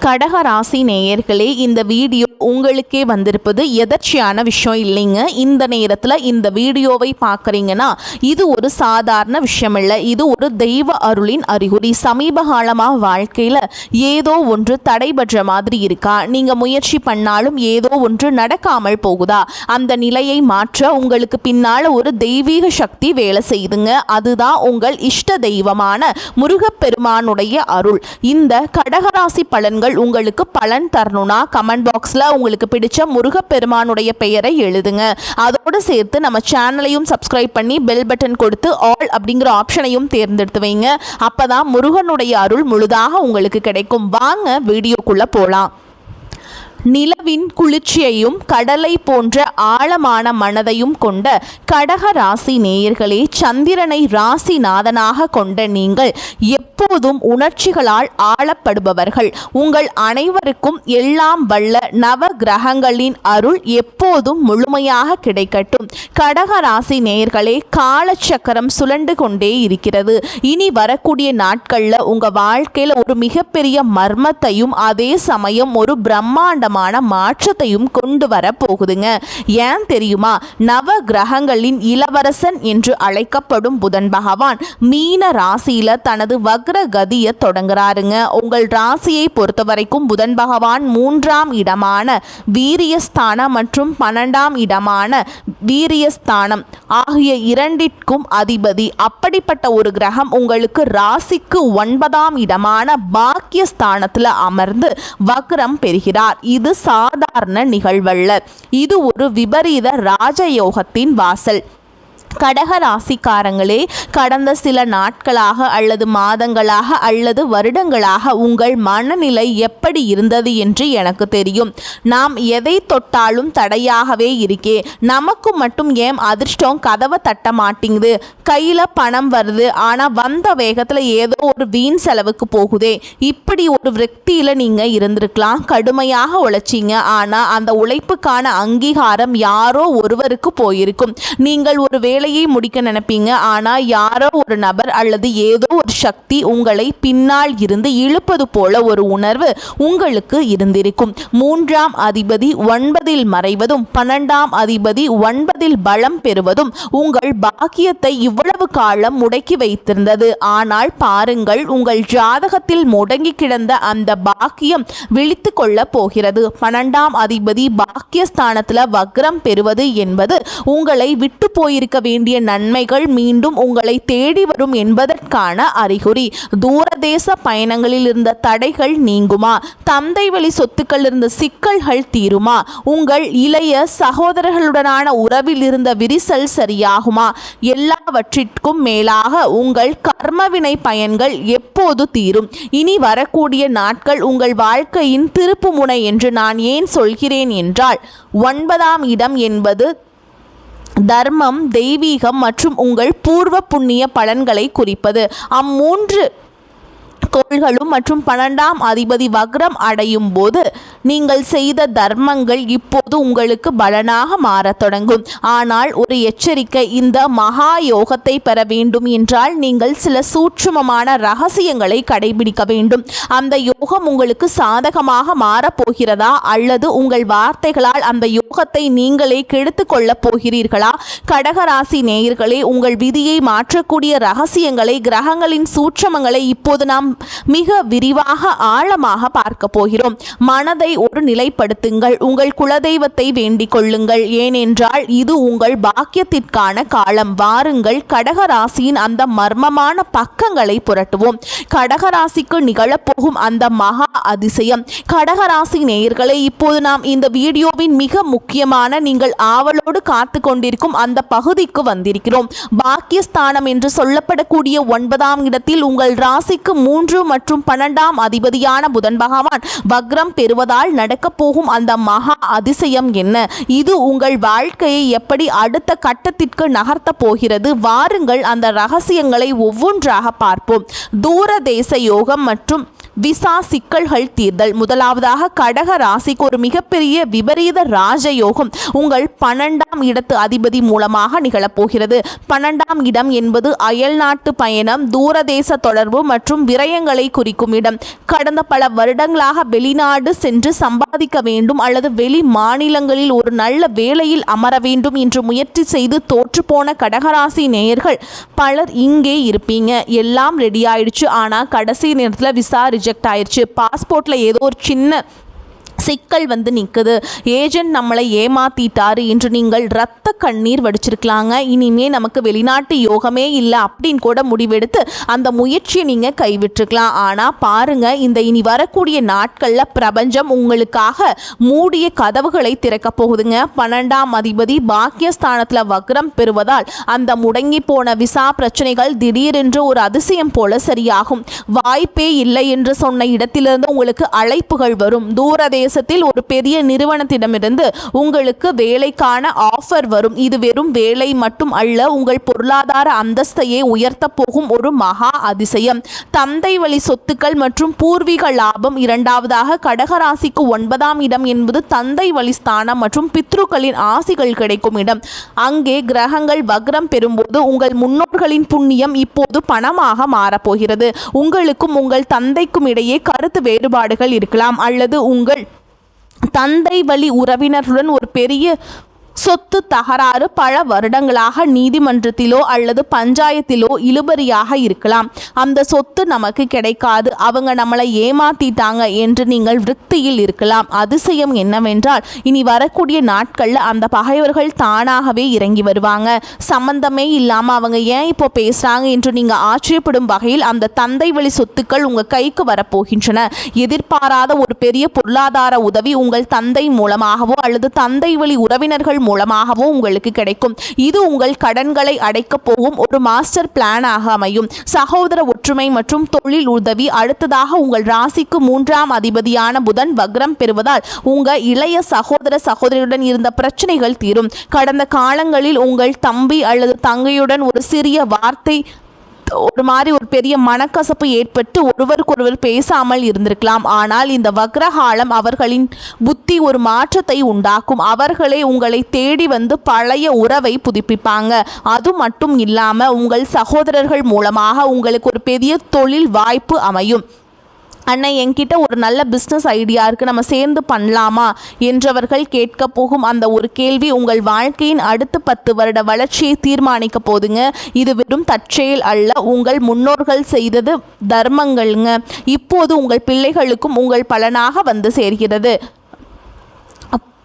கடக ராசி நேயர்களே, இந்த வீடியோ உங்களுக்கே வந்திருப்பது எதர்ச்சியான விஷயம் இல்லைங்க. இந்த நேரத்தில் இந்த வீடியோவை பார்க்குறீங்கன்னா இது ஒரு சாதாரண விஷயம் இல்லை, இது ஒரு தெய்வ அருளின் அறிகுறி. சமீப காலமாக வாழ்க்கையில் ஏதோ ஒன்று தடைபடுற மாதிரி இருக்கா? நீங்கள் முயற்சி பண்ணாலும் ஏதோ ஒன்று நடக்காமல் போகுதா? அந்த நிலையை மாற்ற உங்களுக்கு பின்னால் ஒரு தெய்வீக சக்தி வேலை செய்யுதுங்க. அதுதான் உங்கள் இஷ்ட தெய்வமான முருகப்பெருமானுடைய அருள். இந்த கடகராசி பலன்கள் உங்களுக்கு பலன் தரணும்னா கமெண்ட் பாக்ஸ்ல உங்களுக்கு பிடிச்ச முருகப்பெருமானுடைய பெயரை எழுதுங்க. அதோடு சேர்த்து நம்ம சேனலையும் சப்ஸ்கிரைப் பண்ணி பெல் பட்டன் கொடுத்து ஆல் அப்படிங்கிற ஆப்ஷனையும் தேர்ந்தெடுத்து வைங்க. அப்பதான் முருகனுடைய அருள் முழுதாக உங்களுக்கு கிடைக்கும். வாங்க வீடியோக்குள்ள போலாம். நிலவின் குளிர்ச்சியையும் கடலை போன்ற ஆழமான மனதையும் கொண்ட கடக ராசி நேயர்களே, சந்திரனை ராசிநாதனாக கொண்ட நீங்கள் எப்போதும் உணர்ச்சிகளால் ஆளப்படுபவர்கள். உங்கள் அனைவருக்கும் எல்லாம் வல்ல நவ கிரகங்களின் அருள் எப்போதும் முழுமையாக கிடைக்கட்டும். கடக ராசி நேயர்களே, காலச்சக்கரம் சுழண்டு கொண்டே இருக்கிறது. இனி வரக்கூடிய நாட்களில் உங்கள் வாழ்க்கையில் ஒரு மிகப்பெரிய மர்மத்தையும் அதே சமயம் ஒரு பிரம்மாண்டம் மாற்றத்தையும் கொண்டு வர போகுதுங்க. ஏன் தெரியுமா? நவ கிரகங்களின் இளவரசன் என்று அழைக்கப்படும் புதன் பகவான் மீன ராசியில தனது வக்ர கதியை தொடங்குறாருங்க. உங்கள் ராசியை பொறுத்த வரைக்கும் புதன் பகவான் 3ஆம் இடமான வீரியஸ்தானம் மற்றும் 12ஆம் இடமான வீரியஸ்தானம் ஆகிய இரண்டிற்கும் அதிபதி. அப்படிப்பட்ட ஒரு கிரகம் உங்களுக்கு ராசிக்கு 9ஆம் இடமான பாக்கியஸ்தானத்தில் அமர்ந்து வக்ரம் பெறுகிறார். இது சாதாரண நிகழ்வல்ல, இது ஒரு விபரீத ராஜயோகத்தின் வாசல். கடக ராசிக்காரங்களே, கடந்த சில நாட்களாக அல்லது மாதங்களாக அல்லது வருடங்களாக உங்கள் மனநிலை எப்படி இருந்தது என்று எனக்கு தெரியும். நாம் எதை தொட்டாலும் தடையாகவே இருக்கே, நமக்கு மட்டும் ஏன் அதிர்ஷ்டம் கதவை தட்ட மாட்டேங்குது, கையில் பணம் வருது ஆனால் வந்த வேகத்தில் ஏதோ ஒரு வீண் செலவுக்கு போகுதே, இப்படி ஒரு விரக்தியில் நீங்கள் இருந்திருக்கலாம். கடுமையாக உழைச்சிங்க, ஆனால் அந்த உழைப்புக்கான அங்கீகாரம் யாரோ ஒருவருக்கு போயிருக்கும். நீங்கள் ஒரு வேலை முடிக்க நினைப்பீங்க, ஆனா யாரோ ஒரு நபர் அல்லது ஏதோ ஒரு சக்தி உங்களை பின்னால் இருந்து இழுப்பது போல ஒரு உணர்வு உங்களுக்கு இருந்திருக்கும். 3ஆம் அதிபதி 9இல் மறைவதும் 12ஆம் அதிபதி 9இல் பலம் பெறுவதும் உங்கள் பாக்கியத்தை இவ்வளவு காலம் முடக்கி வைத்திருந்தது. ஆனால் பாருங்கள், உங்கள் ஜாதகத்தில் முடங்கி கிடந்த அந்த பாக்கியம் விழித்து கொள்ள போகிறது. 12ஆம் அதிபதி பாக்கியஸ்தானத்தில் வக்ரம் பெறுவது என்பது உங்களை விட்டு போயிருக்க வேண்டிய நன்மைகள் மீண்டும் உங்களை தேடி வரும் என்பதற்கான அறிகுறி. தூரதேச பயணங்களில் இருந்த தடைகள் நீங்குமா? தந்தை வழி சொத்துக்கள் இருந்த சிக்கல்கள் தீருமா? உங்கள் இளைய சகோதரர்களுடனான உறவில் இருந்த விரிசல் சரியாகுமா? எல்லாவற்றிற்கும் மேலாக உங்கள் கர்மவினை பயன்கள் எப்போது தீரும்? இனி வரக்கூடிய நாட்கள் உங்கள் வாழ்க்கையின் திருப்பு முனை என்று நான் ஏன் சொல்கிறேன் என்றால், 9ஆம் இடம் என்பது தர்மம், தெய்வீகம் மற்றும் உங்கள் பூர்வ புண்ணிய பலன்களை குறிப்பது. அம்மூன்று கோள்களும் மற்றும் 12ஆம் அதிபதி வக்ரம் அடையும் போது நீங்கள் செய்த தர்மங்கள் இப்போது உங்களுக்கு பலனாக மாறத் தொடங்கும். ஆனால் ஒரு எச்சரிக்கை, இந்த மகா யோகத்தை பெற வேண்டும் என்றால் நீங்கள் சில சூட்சுமமான ரகசியங்களை கடைபிடிக்க வேண்டும். அந்த யோகம் உங்களுக்கு சாதகமாக மாறப்போகிறதா அல்லது உங்கள் வார்த்தைகளால் அந்த யோகத்தை நீங்களே கெடுத்து கொள்ளப் போகிறீர்களா? கடகராசி நேயர்களே, உங்கள் விதியை மாற்றக்கூடிய ரகசியங்களை, கிரகங்களின் சூட்சமங்களை இப்போது நாம் மிக விரிவாக ஆழமாக பார்க்க போகிறோம். மனதை ஒரு நிலைப்படுத்துங்கள். உங்கள் குலதெய்வத்தை வேண்டிக் கொள்ளுங்கள். ஏனென்றால் இது உங்கள் பாக்கியத்திற்கான காலம். வாருங்கள், கடகராசியின் அந்த மர்மமான பக்கங்களை புரட்டுவோம். கடகராசிக்கு நிகழப்போகும் அந்த மகா அதிசயம். கடகராசி நேயர்களை, இப்போது நாம் இந்த வீடியோவின் மிக முக்கியமான, நீங்கள் ஆவலோடு காத்து கொண்டிருக்கும் அந்த பகுதிக்கு வந்திருக்கிறோம். பாக்கியஸ்தானம் என்று சொல்லப்படக்கூடிய 9ஆம் இடத்தில் உங்கள் ராசிக்கு 3 மற்றும் 12ஆம் அதிபதியான புதன் பகவான் வக்ரம் பெறுவதால் நடக்கப் போகும் அந்த மகா அதிசயம் என்ன? இது உங்கள் வாழ்க்கையை எப்படி அடுத்த கட்டத்திற்கு நகர்த்த போகிறது? வாருங்கள், அந்த ரகசியங்களை ஒவ்வொன்றாக பார்ப்போம். தூரதேச யோகம் மற்றும் விசா சிக்கல்கள் தீர்தல். முதலாவதாக கடக ராசிக்கு ஒரு மிகப்பெரிய விபரீத ராஜயோகம் உங்கள் 12ஆம் இடத்து அதிபதி மூலமாக நிகழப்போகிறது. 12ஆம் இடம் என்பது அயல் நாட்டு பயணம், தூரதேச தொடர்பு மற்றும் விரயங்களை குறிக்கும் இடம். கடந்த பல வருடங்களாக வெளிநாடு சென்று சம்பாதிக்க வேண்டும் அல்லது வெளி மாநிலங்களில் ஒரு நல்ல வேலையில் அமர வேண்டும் என்று முயற்சி செய்து தோற்றுப்போன கடகராசி நேயர்கள் பலர் இங்கே இருப்பீங்க. எல்லாம் ரெடி ஆயிடுச்சு, ஆனால் கடைசி நேரத்தில் விசா ரிஜெக்ட் ஆயிடுச்சு. பாஸ்போர்ட்டில் ஏதோ ஒரு சின்ன சிக்கல் வந்து நிற்குது, ஏஜென்ட் நம்மளை ஏமாத்திட்டாரு என்று நீங்கள் ரத்த கண்ணீர் வடிச்சிருக்கலாங்க. இனிமே நமக்கு வெளிநாட்டு யோகமே இல்லை அப்படின்னு கூட முடிவெடுத்து அந்த முயற்சியை நீங்கள் கைவிட்டுருக்கலாம். ஆனால் பாருங்க, இந்த இனி வரக்கூடிய நாட்களில் பிரபஞ்சம் உங்களுக்காக மூடிய கதவுகளை திறக்க போகுதுங்க. 12ஆம் அதிபதி பாக்கியஸ்தானத்தில் வக்ரம் பெறுவதால் அந்த முடங்கி போன விசா பிரச்சனைகள் திடீரென்று ஒரு அதிசயம் போல சரியாகும். வாய்ப்பே இல்லை என்று சொன்ன இடத்திலிருந்து உங்களுக்கு அழைப்புகள் வரும். தூரதேசத்தில் ஒரு பெரிய நிறுவனத்திடமிருந்து உங்களுக்கு வேலைக்கான ஆஃபர் வரும். இது வெறும் வேலை மட்டும் அல்ல, உங்கள் பொருளாதார அந்தஸ்தையே உயர்த்த போகும் ஒரு மகா அதிசயம். தந்தை வழி சொத்துக்கள் மற்றும் பூர்வீக லாபம். இரண்டாவதாக கடகராசிக்கு 9ஆம் இடம் என்பது தந்தை வழி ஸ்தானம் மற்றும் பித்ருக்களின் ஆசிகள் கிடைக்கும் இடம். அங்கே கிரகங்கள் வக்ரம் பெறும்போது உங்கள் முன்னோர்களின் புண்ணியம் இப்போது பணமாக மாறப்போகிறது. உங்களுக்கும் உங்கள் தந்தைக்கும் இடையே கருத்து வேறுபாடுகள் இருக்கலாம் அல்லது உங்கள் தந்தை வழி உறவினருடன் ஒரு பெரிய சொத்து தகராறு பல வருடங்களாக நீதிமன்றத்திலோ அல்லது பஞ்சாயத்திலோ இழுபறியாக இருக்கலாம். அந்த சொத்து நமக்கு கிடைக்காது, அவங்க நம்மளை ஏமாத்திட்டாங்க என்று நீங்கள் விரக்தியில் இருக்கலாம். அதிசயம் என்னவென்றால் இனி வரக்கூடிய நாட்களில் அந்த பகைவர்கள் தானாகவே இறங்கி வருவாங்க. சம்பந்தமே இல்லாமல் அவங்க ஏன் இப்போ பேசுகிறாங்க என்று நீங்கள் ஆச்சரியப்படும் வகையில் அந்த தந்தை வழி சொத்துக்கள் உங்கள் கைக்கு வரப்போகின்றன. எதிர்பாராத ஒரு பெரிய பொருளாதார உதவி உங்கள் தந்தை மூலமாகவோ அல்லது தந்தை வழி உறவினர்கள் மூலமாகவும் உங்களுக்கு கிடைக்கும். இது உங்கள் கடன்களை அடைக்க போகும் ஒரு மாஸ்டர் பிளானாக அமையும். சகோதர ஒற்றுமை மற்றும் தொழில் உதவி. அடுத்ததாக உங்கள் ராசிக்கு 3ஆம் அதிபதியான புதன் வக்ரம் பெறுவதால் உங்கள் இளைய சகோதர சகோதரியுடன் இருந்த பிரச்சனைகள் தீரும். கடந்த காலங்களில் உங்கள் தம்பி அல்லது தங்கையுடன் ஒரு சிறிய வார்த்தை ஒரு பெரிய மனக்கசப்பு ஏற்பட்டு ஒருவருக்கொருவர் பேசாமல் இருந்திருக்கலாம். ஆனால் இந்த வக்ரகாலம் அவர்களின் புத்தி ஒரு மாற்றத்தை உண்டாக்கும். அவர்களே உங்களை தேடி வந்து பழைய உறவை புதுப்பிப்பாங்க. அது மட்டும் இல்லாமல் உங்கள் சகோதரர்கள் மூலமாக உங்களுக்கு ஒரு பெரிய தொழில் வாய்ப்பு அமையும். அண்ணா, என்கிட்ட ஒரு நல்ல பிஸ்னஸ் ஐடியா இருக்குது, நம்ம சேர்ந்து பண்ணலாமா என்றவர்கள் கேட்க போகும் அந்த ஒரு கேள்வி உங்கள் வாழ்க்கையின் அடுத்த 10 வருட வளர்ச்சியை தீர்மானிக்க போதுங்க. இது வெறும் தற்செயல் அல்ல, உங்கள் முன்னோர்கள் செய்தது தர்மங்கள்ங்க. இப்போது உங்கள் பிள்ளைகளுக்கும் உங்கள் பலனாக வந்து சேர்கிறது.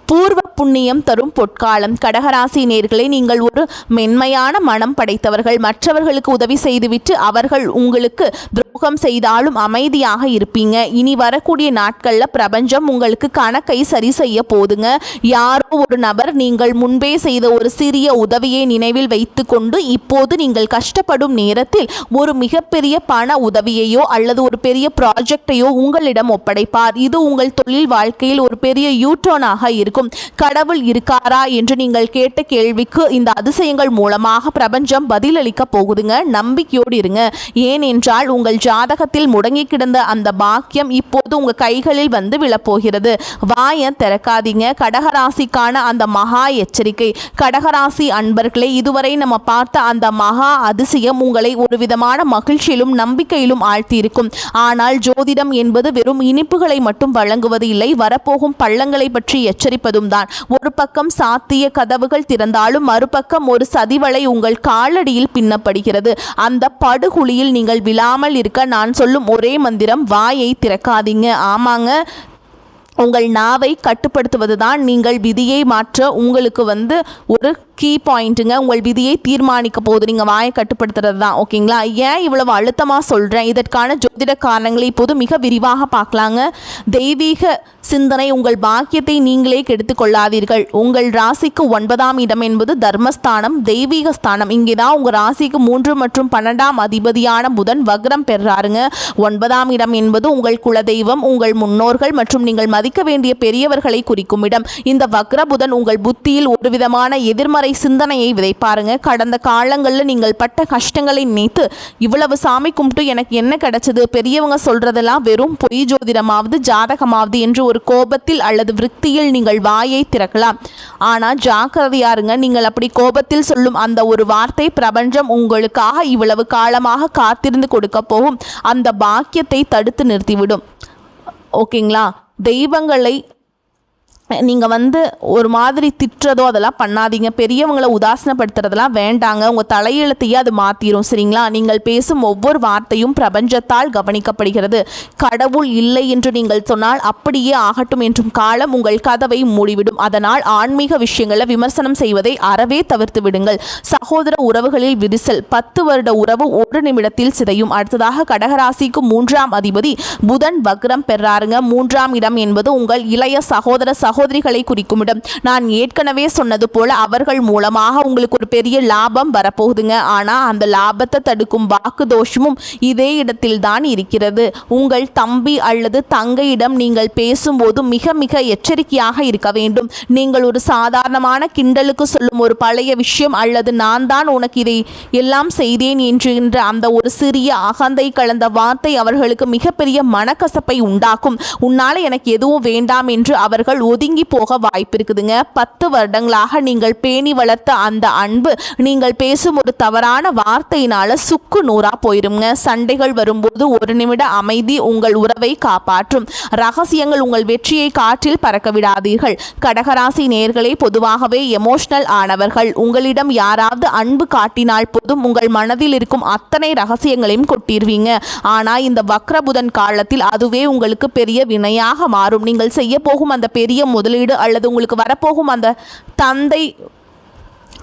பூர்வ புண்ணியம் தரும் பொற்காலம். கடகராசி நேயர்களே, நீங்கள் ஒரு மென்மையான மனம் படைத்தவர்கள். மற்றவர்களுக்கு உதவி செய்துவிட்டு அவர்கள் உங்களுக்கு துரோகம் செய்தாலும் அமைதியாக இருப்பீங்க. இனி வரக்கூடிய நாட்களில் பிரபஞ்சம் உங்களுக்கு கணக்கை சரி செய்ய போதுங்க. யாரோ ஒரு நபர் நீங்கள் முன்பே செய்த ஒரு சிறிய உதவியை நினைவில் வைத்து கொண்டு இப்போது நீங்கள் கஷ்டப்படும் நேரத்தில் ஒரு மிகப்பெரிய பண உதவியையோ அல்லது ஒரு பெரிய ப்ராஜெக்டையோ உங்களிடம் ஒப்படைப்பார். இது உங்கள் தொழில் வாழ்க்கையில் ஒரு பெரிய யூட்டர்னாக இருக்கும். கடவுள் இருக்காரா என்று நீங்கள் கேட்ட கேள்விக்கு இந்த அதிசயங்கள் மூலமாக பிரபஞ்சம் பதிலளிக்க போகுதுங்க. நம்பிக்கையோடு இருங்க. ஏனென்றால் உங்கள் ஜாதகத்தில் முடங்கி கிடந்த அந்த பாக்கியம் இப்போது உங்கள் கைகளில் வந்து விழப்போகிறது. வாயை திறக்காதீங்க. கடகராசிக்கான அந்த மகா எச்சரிக்கை. கடகராசி அன்பர்களே, இதுவரை நம்ம பார்த்த அந்த மகா அதிசயம் உங்களை ஒரு விதமான மகிழ்ச்சியிலும் நம்பிக்கையிலும் ஆழ்த்தியிருக்கும். ஆனால் ஜோதிடம் என்பது வெறும் இனிப்புகளை மட்டும் வழங்குவது இல்லை, வரப்போகும் பள்ளங்களை பற்றி எச்சரிப்பதும் தான். ஒரு பக்கம் சாத்திய கதவுகள் திறந்தாலும் மறுபக்கம் ஒரு சதிவலை உங்கள் காலடியில் பின்னப்படுகிறது. அந்த படுகுழியில் நீங்கள் விழாமல் இருக்க நான் சொல்லும் ஒரே மந்திரம், வாயை திறக்காதீங்க. ஆமாங்க, உங்கள் நாவை கட்டுப்படுத்துவது தான் நீங்கள் விதியை மாற்ற உங்களுக்கு வந்து ஒரு கீ பாயிண்ட்டுங்க. உங்கள் விதியை தீர்மானிக்க போது நீங்கள் வாயை கட்டுப்படுத்துறது தான். ஓகேங்களா? ஏன் இவ்வளவு அழுத்தமாக சொல்கிறேன்? இதற்கான ஜோதிட காரணங்களை இப்போது மிக விரிவாக பார்க்கலாங்க. தெய்வீக சிந்தனை. உங்கள் பாக்கியத்தை நீங்களே கெடுத்து கொள்ளாதீர்கள். உங்கள் ராசிக்கு 9ஆம் இடம் என்பது தர்மஸ்தானம், தெய்வீக ஸ்தானம். இங்கே தான் உங்கள் ராசிக்கு 3 மற்றும் 12ஆம் அதிபதியான புதன் வக்ரம் பெறாருங்க. 9ஆம் இடம் என்பது உங்கள் குலதெய்வம், உங்கள் முன்னோர்கள் மற்றும் நீங்கள் மதிக்க மதிக்க வேண்டிய பெரியவர்களை குறிக்கும் இடம். இந்த வக்ர புதன் உங்கள் புத்தியில் ஒரு விதமான எதிர்மறை சிந்தனையை விதைப்பாருங்க. கடந்த காலங்களில் நீங்கள் பட்ட கஷ்டங்களை நினைத்து இவ்வளவு சாமி கும்பிட்டு எனக்கு என்ன கிடைச்சது, பெரியவங்க சொல்றதெல்லாம் வெறும் பொய் ஜோதிடமாவது ஜாதகமாவது என்று ஒரு கோபத்தில் அல்லது விருத்தியில் நீங்கள் வாயை திறக்கலாம். ஆனால் ஜாக்கிரதையாருங்க, நீங்கள் அப்படி கோபத்தில் சொல்லும் அந்த ஒரு வார்த்தை பிரபஞ்சம் உங்களுக்காக இவ்வளவு காலமாக காத்திருந்து கொடுக்க போகும் அந்த பாக்கியத்தை தடுத்து நிறுத்திவிடும். ஓகேங்களா? தெய்வங்களை நீங்கள் ஒரு மாதிரி திட்டுறதோ அதெல்லாம் பண்ணாதீங்க. பெரியவங்களை உதாசனப்படுத்துறதெல்லாம் வேண்டாங்க. உங்கள் தலையெழுத்தையே அது மாற்றிடும். சரிங்களா? நீங்கள் பேசும் ஒவ்வொரு வார்த்தையும் பிரபஞ்சத்தால் கவனிக்கப்படுகிறது. கடவுள் இல்லை என்று நீங்கள் சொன்னால் அப்படியே ஆகட்டும் என்றும் காலம் உங்கள் கதவை மூடிவிடும். அதனால் ஆன்மீக விஷயங்களை விமர்சனம் செய்வதை அறவே தவிர்த்து விடுங்கள். சகோதர உறவுகளில் விரிசல். 10 வருட உறவு ஒரு நிமிடத்தில் சிதையும். அடுத்ததாக கடகராசிக்கு 3ஆம் அதிபதி புதன் வக்ரம் பெறாருங்க. 3ஆம் இடம் என்பது உங்கள் இளைய சகோதர சகோதரிகளை குறிக்கும் இடம். நான் ஏற்கனவே சொன்னது போல அவர்கள் மூலமாக உங்களுக்கு ஒரு பெரிய லாபம் வரப்போகுதுங்க. ஆனால் அந்த லாபத்தை தடுக்கும் வாக்கு தோஷமும் இதே இடத்தில் தான் இருக்கிறது. உங்கள் தம்பி அல்லது தங்கையிடம் நீங்கள் பேசும்போது மிக மிக எச்சரிக்கையாக இருக்க வேண்டும். நீங்கள் ஒரு சாதாரணமான கிண்டலுக்கு சொல்லும் ஒரு பழைய விஷயம் அல்லது நான் தான் உனக்கு இதை எல்லாம் செய்தேன் என்கின்ற அந்த ஒரு சிறிய அகந்தை கலந்த வார்த்தை அவர்களுக்கு மிகப்பெரிய மனக்கசப்பை உண்டாக்கும். உன்னால எனக்கு எதுவும் வேண்டாம் என்று அவர்கள் ஒதுங்கி போக வாய்ப்பு இருக்குதுங்க. 10 வருடங்களாக நீங்கள் பேணி வளர்த்த அந்த அன்பு நீங்கள் பேசும் ஒரு தவறான வார்த்தையினால சுக்கு நூறா போயிருங்க. சண்டைகள் வரும்போது ஒரு நிமிட அமைதி உங்கள் உறவை காப்பாற்றும். ரகசியங்கள் உங்கள் வெற்றியை காற்றில் பறக்க விடாதீர்கள். கடகராசி நேயர்களே பொதுவாகவே எமோஷனல் ஆனவர்கள். உங்களிடம் யாராவது அன்பு காட்டினால் போதும் உங்கள் மனதில் இருக்கும் அத்தனை ரகசியங்களையும் கொட்டிடுவீங்க. ஆனால் இந்த வக்ரபுதன் காலத்தில் அதுவே உங்களுக்கு பெரிய வினையாக மாறும். நீங்கள் செய்ய போகும் அந்த பெரிய முதலீடு அல்லது உங்களுக்கு வரப்போகும் அந்த தந்தை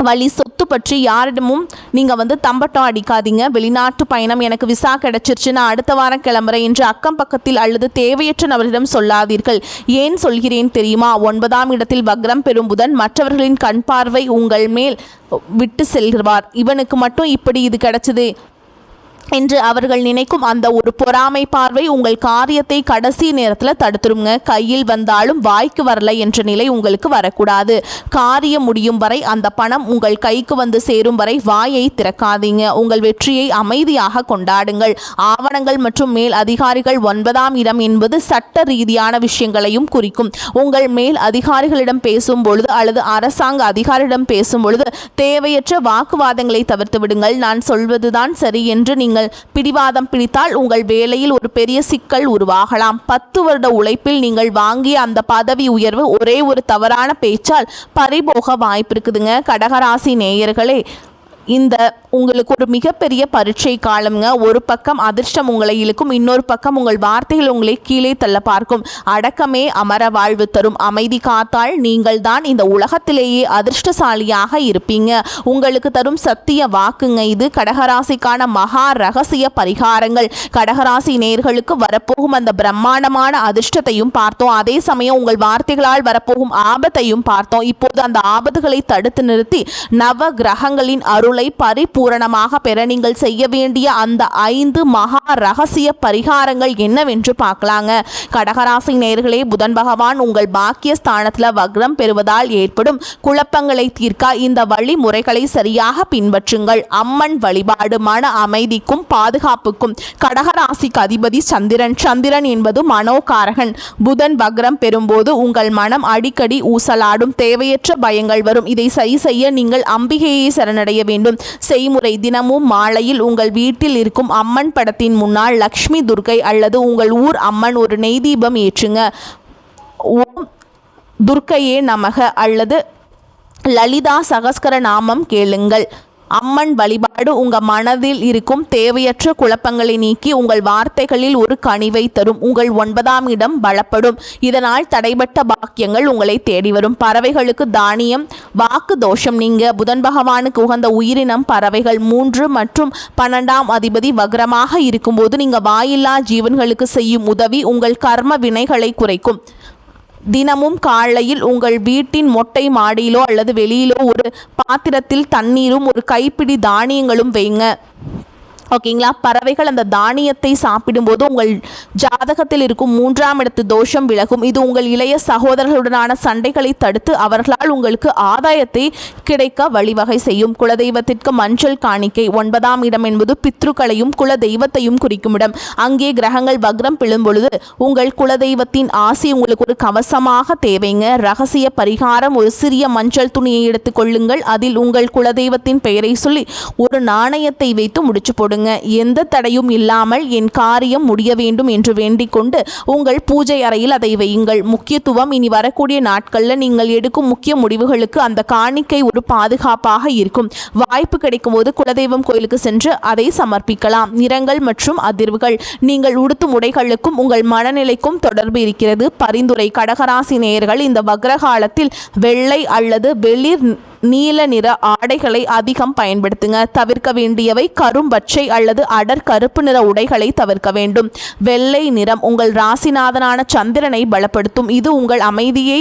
வழி சொத்து பற்றி யாரிடமும் நீங்கள் தம்பட்டம் அடிக்காதீங்க. வெளிநாட்டு பயணம், எனக்கு விசா கிடைச்சிருச்சு, நான் அடுத்த வாரம் கிளம்புறேன் என்று அக்கம் பக்கத்தில் அல்லது தேவையற்ற நபரிடம் சொல்லாதீர்கள். ஏன் சொல்கிறேன் தெரியுமா? 9ஆம் இடத்தில் வக்ரம் பெறும் புதன் மற்றவர்களின் கண் பார்வை உங்கள் மேல் விட்டு செல்கிறார். இவனுக்கு மட்டும் இப்படி இது கிடைச்சது என்று அவர்கள் நினைக்கும் அந்த ஒரு பொறாமை பார்வை உங்கள் காரியத்தை கடைசி நேரத்தில் தடுத்துருங்க. கையில் வந்தாலும் வாய்க்கு வரல என்ற நிலை உங்களுக்கு வரக்கூடாது. காரியம் முடியும் வரை அந்த பணம் உங்கள் கைக்கு வந்து சேரும் வரை வாயை திறக்காதீங்க. உங்கள் வெற்றியை அமைதியாக கொண்டாடுங்கள். ஆவணங்கள் மற்றும் மேல் அதிகாரிகள் 9ஆம் இடம் என்பது சட்ட ரீதியான விஷயங்களையும் குறிக்கும். உங்கள் மேல் அதிகாரிகளிடம் பேசும் பொழுது அல்லது அரசாங்க அதிகாரியிடம் பேசும் பொழுது தேவையற்ற வாக்குவாதங்களை தவிர்த்து விடுங்கள். நான் சொல்வதுதான் சரி என்று நீங்கள் பிடிவாதம் பிடித்தால் உங்கள் வேலையில் ஒரு பெரிய சிக்கல் உருவாகலாம். 10 வருட உழைப்பில் நீங்கள் வாங்கிய அந்த பதவி உயர்வு ஒரே ஒரு தவறான பேச்சால் பறிபோக வாய்ப்பு இருக்குதுங்க. கடகராசி நேயர்களே, இந்த உங்களுக்கு ஒரு மிகப்பெரிய பரீட்சை காலம்ங்க. ஒரு பக்கம் அதிர்ஷ்டம் உங்களை இழுக்கும், இன்னொரு பக்கம் உங்கள் வார்த்தைகள் உங்களை கீழே தள்ள பார்க்கும். அடக்கமே அமர வாழ்வு தரும். அமைதி காத்தால் நீங்கள் தான் இந்த உலகத்திலேயே அதிர்ஷ்டசாலியாக இருப்பீங்க. உங்களுக்கு தரும் சத்திய வாக்குங்க இது. கடகராசிக்கான மகா ரகசிய பரிகாரங்கள். கடகராசி நேயர்களுக்கு வரப்போகும் அந்த பிரம்மாண்டமான அதிர்ஷ்டத்தையும் பார்த்தோம். அதே சமயம் உங்கள் வார்த்தைகளால் வரப்போகும் ஆபத்தையும் பார்த்தோம். இப்போது அந்த ஆபத்துகளை தடுத்து நிறுத்தி நவ கிரகங்களின் அருளை பரிபூரணமாக பெற நீங்கள் செய்ய வேண்டிய அந்த 5 மகா ரகசிய பரிகாரங்கள் என்னவென்று பார்க்கலாங்க. கடகராசி நேயர்களே, புதன் பகவான் உங்கள் பாக்கிய ஸ்தானத்தில் வக்ரம் பெறுவதால் ஏற்படும் குழப்பங்களை தீர்க்க இந்த வழிமுறைகளை சரியாக பின்பற்றுங்கள். அம்மன் வழிபாடு மன அமைதிக்கும் பாதுகாப்புக்கும். கடகராசிக்கு அதிபதி சந்திரன். சந்திரன் என்பது மனோகாரகன். புதன் வக்ரம் பெறும்போது உங்கள் மனம் அடிக்கடி ஊசலாடும். தேவையற்ற பயங்கள் வரும். இதை சரி செய்ய நீங்கள் அம்பிகையை சரணடைய வேண்டும். செய்முறை: தினமும் மாலையில் உங்கள் வீட்டில் இருக்கும் அம்மன் படத்தின் முன்னால் லக்ஷ்மி, துர்க்கை அல்லது உங்கள் ஊர் அம்மன் ஒரு நெய் தீபம் ஏற்றுங்க. ஓம் துர்க்கையே நமக அல்லது லலிதா சகஸ்கர நாமம் கேளுங்கள். அம்மன் வழிபாடு உங்கள் மனதில் இருக்கும் தேவையற்ற குழப்பங்களை நீக்கி உங்கள் வார்த்தைகளில் ஒரு கனிவை தரும். உங்கள் 9ஆம் இடம் பலப்படும். இதனால் தடைபட்ட பாக்கியங்கள் உங்களை தேடி வரும். பறவைகளுக்கு தானியம். வாக்கு தோஷம் நீங்க. புதன் பகவானுக்கு உகந்த உயிரினம் பறவைகள். 3 மற்றும் 12ஆம் அதிபதி வக்ரமாக இருக்கும்போது நீங்கள் வாயில்லா ஜீவன்களுக்கு செய்யும் உதவி உங்கள் கர்ம வினைகளை குறைக்கும். தினமும் காலையில் உங்கள் வீட்டின் மொட்டை மாடியிலோ அல்லது வெளியிலோ ஒரு பாத்திரத்தில் தண்ணீரும் ஒரு கைப்பிடி தானியங்களும் வைங்க. ஓகேங்களா. பறவைகள் அந்த தானியத்தை சாப்பிடும்போது உங்கள் ஜாதகத்தில் இருக்கும் 3ஆம் இடத்து தோஷம் விலகும். இது உங்கள் இளைய சகோதரர்களுடனான சண்டைகளை தடுத்து அவர்களால் உங்களுக்கு ஆதாயத்தை கிடைக்க வழிவகை செய்யும். குலதெய்வத்திற்கு மஞ்சள் காணிக்கை. 9ஆம் இடம் என்பது பித்ருக்களையும் குல தெய்வத்தையும் குறிக்கும் இடம். அங்கே கிரகங்கள் வக்ரம் பிழும் பொழுது உங்கள் குலதெய்வத்தின் ஆசி உங்களுக்கு ஒரு கவசமாக தேவைங்க. ரகசிய பரிகாரம்: ஒரு சிறிய மஞ்சள் துணியை எடுத்துக் கொள்ளுங்கள். அதில் உங்கள் குலதெய்வத்தின் பெயரை சொல்லி ஒரு நாணயத்தை வைத்து முடிச்சு போடுங்க. எந்த தடையும் இல்லாமல் என் காரியம் முடிய வேண்டும் என்று வேண்டிக் கொண்டு உங்கள் பூஜை அறையில் அதை வையுங்கள். முக்கியத்துவம்: இனி வரக்கூடிய நாட்களில் நீங்கள் எடுக்கும் முக்கிய முடிவுகளுக்கு அந்த காணிக்கை ஒரு பாதுகாப்பாக இருக்கும். வாய்ப்பு கிடைக்கும் போது குலதெய்வம் கோயிலுக்கு சென்று அதை சமர்ப்பிக்கலாம். நிறங்கள் மற்றும் அதிர்வுகள்: நீங்கள் உடுத்தும் உடைகளுக்கும் உங்கள் மனநிலைக்கும் தொடர்பு இருக்கிறது. பரிந்துரை: கடகராசி நேயர்கள் இந்த வக்ரகாலத்தில் வெள்ளை அல்லது வெளிர் நீல நிற ஆடைகளை அதிகம் பயன்படுத்துங்க. தவிர்க்க வேண்டியவை: கரும்பச்சை அல்லது அடர் கருப்பு நிற உடைகளை தவிர்க்க வேண்டும். வெள்ளை நிறம் உங்கள் ராசிநாதனான சந்திரனை பலப்படுத்தும். இது உங்கள் அமைதியை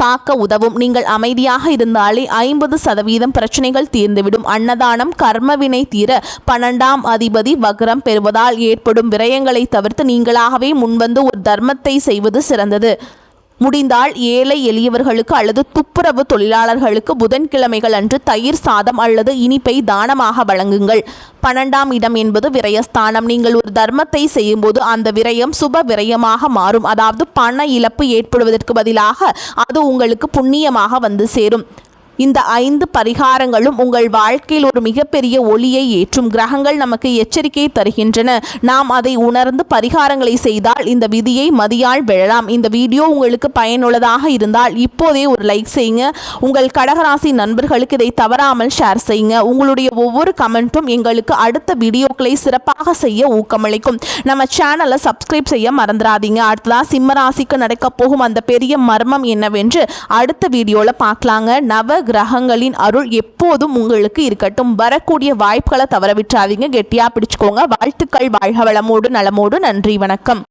காக்க உதவும். நீங்கள் அமைதியாக இருந்தாலே 50% பிரச்சனைகள் தீர்ந்துவிடும். அன்னதானம்: கர்மவினை தீர 12ஆம் அதிபதி வக்ரம் பெறுவதால் ஏற்படும் விரயங்களை தவிர்த்து நீங்களாகவே முன்வந்து ஒரு தர்மத்தை செய்வது சிறந்தது. முடிந்தால் ஏழை எளியவர்களுக்கு அல்லது துப்புரவு தொழிலாளர்களுக்கு புதன்கிழமைகள் அன்று தயிர் சாதம் அல்லது இனிப்பை தானமாக வழங்குங்கள். 12ஆம் இடம் என்பது விரயஸ்தானம். நீங்கள் ஒரு தர்மத்தை செய்யும்போது அந்த விரயம் சுப விரயமாக மாறும். அதாவது பண இழப்பு ஏற்படுவதற்கு பதிலாக அது உங்களுக்கு புண்ணியமாக வந்து சேரும். இந்த 5 பரிகாரங்களும் உங்கள் வாழ்க்கையில் ஒரு மிகப்பெரிய ஒளியை ஏற்றும். கிரகங்கள் நமக்கு எச்சரிக்கை தருகின்றன. நாம் அதை உணர்ந்து பரிகாரங்களை செய்தால் இந்த விதியை மதியால் வெல்லலாம். இந்த வீடியோ உங்களுக்கு பயனுள்ளதாக இருந்தால் இப்போதே ஒரு லைக் செய்யுங்க. உங்கள் கடகராசி நண்பர்களுக்கு இதை தவறாமல் ஷேர் செய்யுங்க. உங்களுடைய ஒவ்வொரு கமெண்ட்டும் எங்களுக்கு அடுத்த வீடியோக்களை சிறப்பாக செய்ய ஊக்கமளிக்கும். நம்ம சேனலை சப்ஸ்கிரைப் செய்ய மறந்துடாதீங்க. அடுத்ததாக சிம்மராசிக்கு நடக்க போகும் அந்த பெரிய மர்மம் என்னவென்று அடுத்த வீடியோவில் பார்க்கலாங்க. நவ கிரகங்களின் அருள் எப்போதும் உங்களுக்கு இருக்கட்டும். வரக்கூடிய வாய்ப்புகளை தவற விட்டுறாதீங்க. கெட்டியா பிடிச்சுக்கோங்க. வாழ்த்துக்கள். வாழ்க வளமோடு நலமோடு. நன்றி, வணக்கம்.